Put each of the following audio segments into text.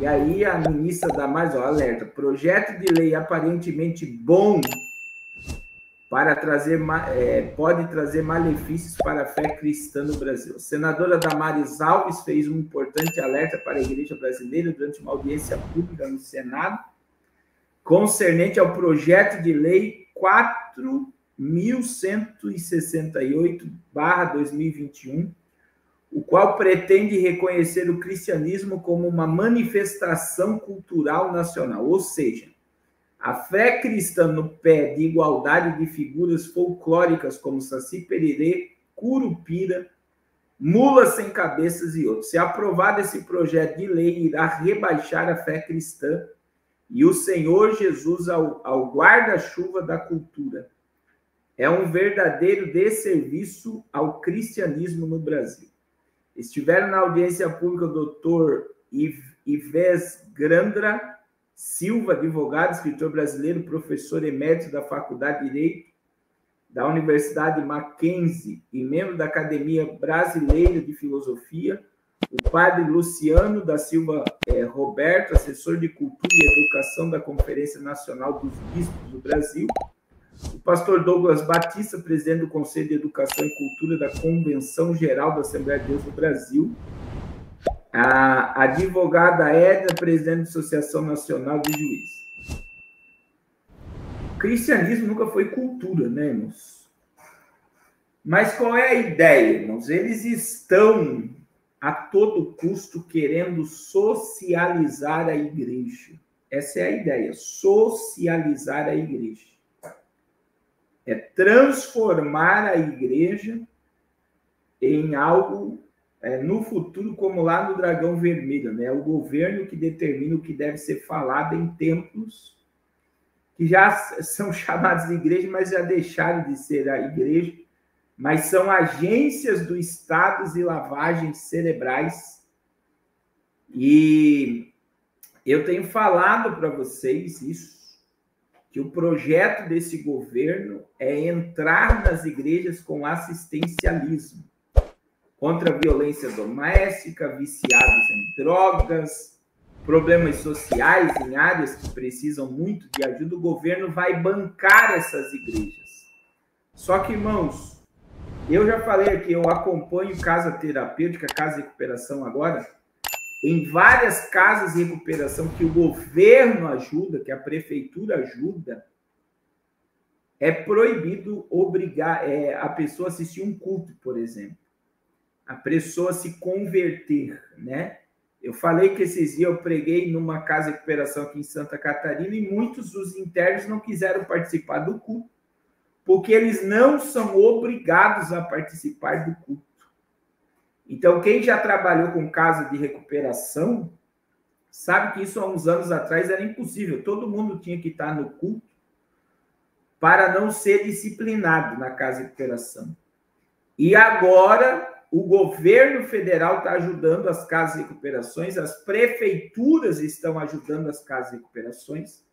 E aí a ministra dá mais, alerta, projeto de lei aparentemente bom para trazer, pode trazer malefícios para a fé cristã no Brasil. A senadora Damares Alves fez um importante alerta para a igreja brasileira durante uma audiência pública no Senado, concernente ao projeto de lei 4.168/2021, o qual pretende reconhecer o cristianismo como uma manifestação cultural nacional, ou seja, a fé cristã no pé de igualdade de figuras folclóricas como Saci Pererê, Curupira, Mula Sem Cabeças e outros. Se aprovado esse projeto de lei, irá rebaixar a fé cristã e o Senhor Jesus ao guarda-chuva da cultura. É um verdadeiro desserviço ao cristianismo no Brasil. Estiveram na audiência pública o doutor Ives Grandra Silva, advogado, escritor brasileiro, professor emérito da Faculdade de Direito da Universidade Mackenzie e membro da Academia Brasileira de Filosofia, o padre Luciano da Silva Roberto, assessor de Cultura e Educação da Conferência Nacional dos Bispos do Brasil, o pastor Douglas Batista, presidente do Conselho de Educação e Cultura da Convenção Geral da Assembleia de Deus do Brasil, a advogada Edna, presidente da Associação Nacional de Juízes. O cristianismo nunca foi cultura, né, irmãos? Mas qual é a ideia, irmãos? Eles estão a todo custo querendo socializar a igreja. Essa é a ideia, socializar a igreja. É transformar a igreja em algo, no futuro, como lá no Dragão Vermelho, né? O governo que determina o que deve ser falado em templos que já são chamados de igreja, mas já deixaram de ser a igreja, mas são agências do Estado e lavagens cerebrais. E eu tenho falado para vocês isso, que o projeto desse governo é entrar nas igrejas com assistencialismo, contra a violência doméstica, viciados em drogas, problemas sociais em áreas que precisam muito de ajuda. O governo vai bancar essas igrejas. Só que, irmãos, eu já falei aqui, eu acompanho casa terapêutica, casa de recuperação agora, em várias casas de recuperação que o governo ajuda, que a prefeitura ajuda, é proibido obrigar a pessoa a assistir um culto, por exemplo. A pessoa se converter, né? Eu falei que esses dias eu preguei numa casa de recuperação aqui em Santa Catarina e muitos dos internos não quiseram participar do culto, porque eles não são obrigados a participar do culto. Então, quem já trabalhou com casa de recuperação, sabe que isso há uns anos atrás era impossível. Todo mundo tinha que estar no culto para não ser disciplinado na casa de recuperação. E agora, o governo federal está ajudando as casas de recuperações, as prefeituras estão ajudando as casas de recuperações,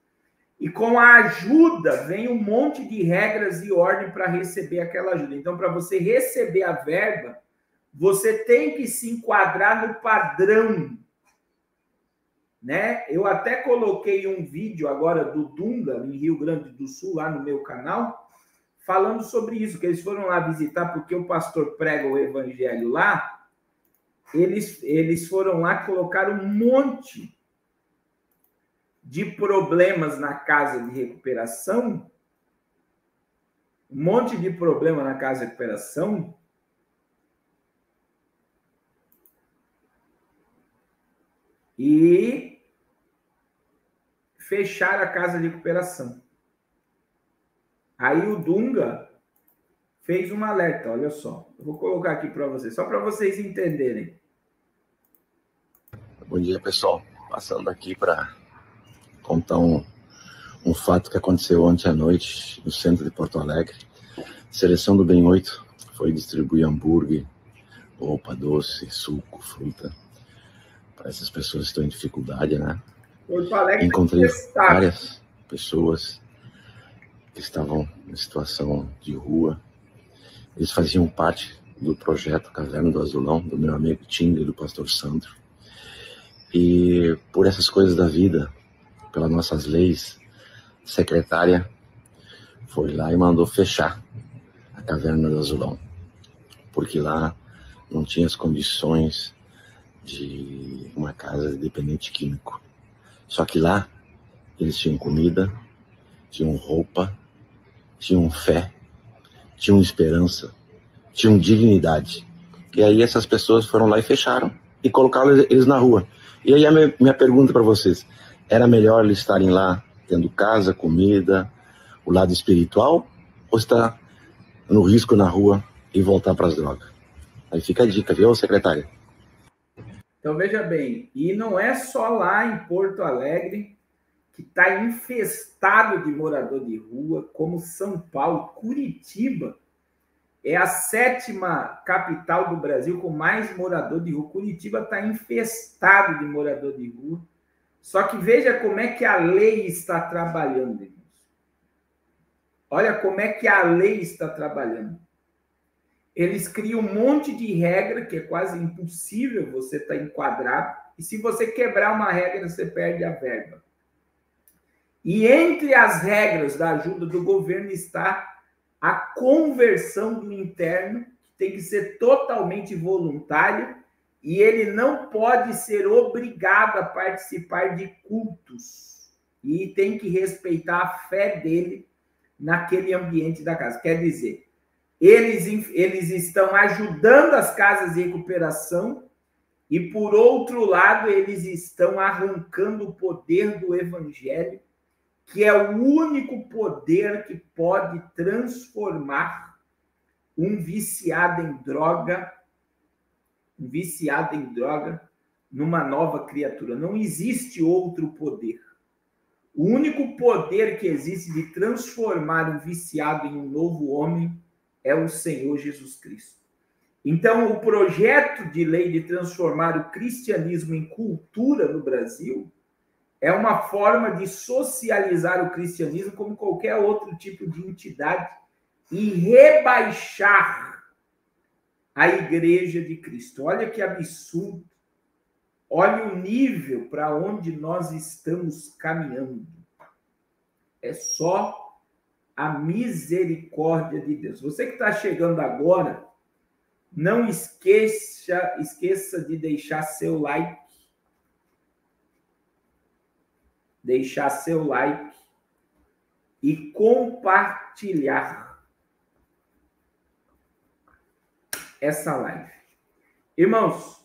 e com a ajuda vem um monte de regras e ordem para receber aquela ajuda. Então, para você receber a verba, você tem que se enquadrar no padrão, né? Eu até coloquei um vídeo agora do Dunga, em Rio Grande do Sul, lá no meu canal, falando sobre isso, que eles foram lá visitar, porque o pastor prega o evangelho lá, eles foram lá, colocaram um monte de problemas na casa de recuperação, um monte de problema na casa de recuperação, e fechar a casa de recuperação. Aí o Dunga fez um alerta, olha só. Eu vou colocar aqui para vocês, só para vocês entenderem. Bom dia, pessoal. Passando aqui para contar um fato que aconteceu ontem à noite no centro de Porto Alegre. A seleção do Bem 8 foi distribuir hambúrguer, roupa, doce, suco, fruta para essas pessoas que estão em dificuldade, né? Encontrei várias pessoas que estavam em situação de rua. Eles faziam parte do projeto Caverna do Azulão, do meu amigo Tinga e do pastor Sandro. E por essas coisas da vida, pelas nossas leis, a secretária foi lá e mandou fechar a Caverna do Azulão, porque lá não tinha as condições de uma casa de dependente químico. Só que lá eles tinham comida, tinham roupa, tinham fé, tinham esperança, tinham dignidade. E aí essas pessoas foram lá e fecharam e colocaram eles na rua. E aí a minha pergunta para vocês, era melhor eles estarem lá tendo casa, comida, o lado espiritual, ou estar no risco na rua e voltar para as drogas? Aí fica a dica, viu, secretária? Então, veja bem, e não é só lá em Porto Alegre que está infestado de morador de rua, como São Paulo, Curitiba é a 7ª capital do Brasil com mais morador de rua. Curitiba está infestado de morador de rua. Só que veja como é que a lei está trabalhando, irmãos. Olha como é que a lei está trabalhando. Eles criam um monte de regra, que é quase impossível você estar enquadrado. E se você quebrar uma regra, você perde a verba. E entre as regras da ajuda do governo está a conversão do interno, que tem que ser totalmente voluntário, e ele não pode ser obrigado a participar de cultos. E tem que respeitar a fé dele naquele ambiente da casa. Quer dizer, eles estão ajudando as casas de recuperação e, por outro lado, eles estão arrancando o poder do evangelho, que é o único poder que pode transformar um viciado em droga numa nova criatura. Não existe outro poder. O único poder que existe de transformar um viciado em um novo homem é o Senhor Jesus Cristo. Então, o projeto de lei de transformar o cristianismo em cultura no Brasil é uma forma de socializar o cristianismo como qualquer outro tipo de entidade e rebaixar a igreja de Cristo. Olha que absurdo. Olha o nível para onde nós estamos caminhando. É só a misericórdia de Deus. Você que está chegando agora, não esqueça de deixar seu like. Deixar seu like e compartilhar essa live. Irmãos,